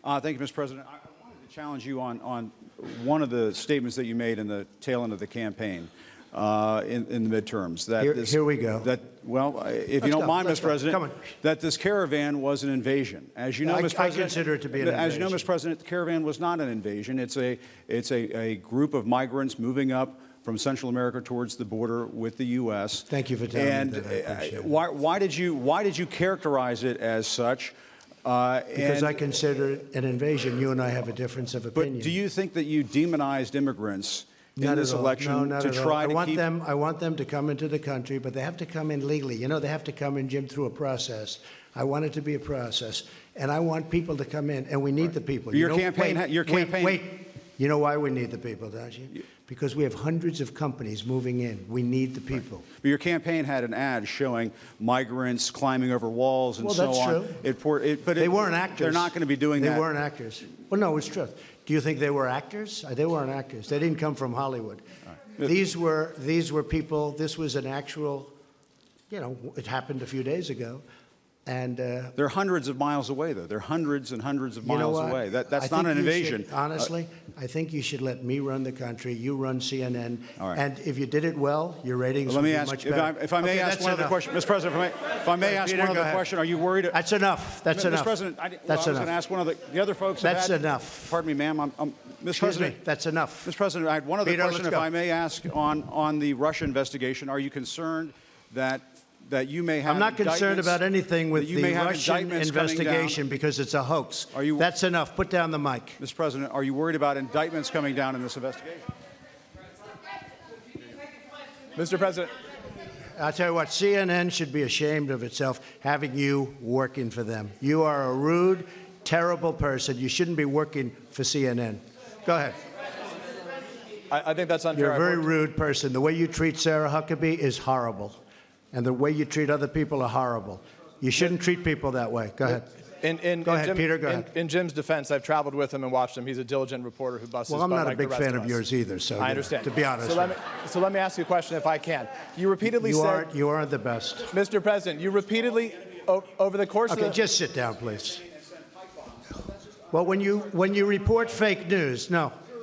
Thank you, Mr. President. I wanted to challenge you on one of the statements that you made in the tail end of the campaign in the midterms. Here we go. If you don't mind, Mr. President, that this caravan was an invasion. As you know, Mr. President, I consider it to be an invasion. As you know, Mr. President, the caravan was not an invasion. It's a group of migrants moving up from Central America towards the border with the U.S. Thank you for telling me that. I appreciate it. Why did you characterize it as such? Because I consider it an invasion. You and I have a difference of opinion. But do you think that you demonized immigrants in this election to try to keep? I want them to come into the country, but they have to come in legally. You know, they have to come in, Jim, through a process. I want it to be a process, and I want people to come in, and we need the people. Your campaign. Wait. You know why we need the people, don't you? Because we have hundreds of companies moving in. We need the people. But your campaign had an ad showing migrants climbing over walls and so on. Well, that's true. But they weren't actors. They're not going to be doing that. They weren't actors. Well, no, it's true. Do you think they were actors? They weren't actors. They didn't come from Hollywood. Right. These were people. This was an actual, you know, it happened a few days ago. And they're hundreds of miles away, though. They're hundreds and hundreds of miles away. That's not an invasion. Honestly, I think you should let me run the country. You run CNN. All right. And if you did it well, your ratings would be much better. If I may ask one other question, Mr. President, if I may ask one other question, are you worried? That's enough. That's enough. Mr. President, I was going to ask one of the other folks. That's enough. Pardon me, ma'am. Mr. President, that's enough. Mr. President, I had one other question, if I may ask, on the Russia investigation. Are you concerned that you may have? I'm not concerned about anything with the Russian investigation because it's a hoax. That's enough. Put down the mic. Mr. President, are you worried about indictments coming down in this investigation? Mr. President. I'll tell you what, CNN should be ashamed of itself having you working for them. You are a rude, terrible person. You shouldn't be working for CNN. Go ahead. I think that's unfair. You're a very rude person. The way you treat Sarah Huckabee is horrible. And the way you treat other people are horrible. You shouldn't treat people that way. Go ahead. Go ahead, Peter, go ahead. In Jim's defense, I've traveled with him and watched him. He's a diligent reporter who busts his butt. Well, I'm not like a big fan of yours either, so I understand. To be honest. So let me ask you a question if I can. You repeatedly said... You aren't the best. Mr. President, you repeatedly, over the course of the... Okay, just sit down, please. Well, when you report fake news,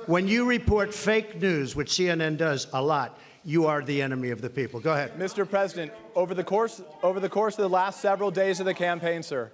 when you report fake news, which CNN does a lot, you are the enemy of the people. Go ahead. Mr. President, over the course of the last several days of the campaign, sir,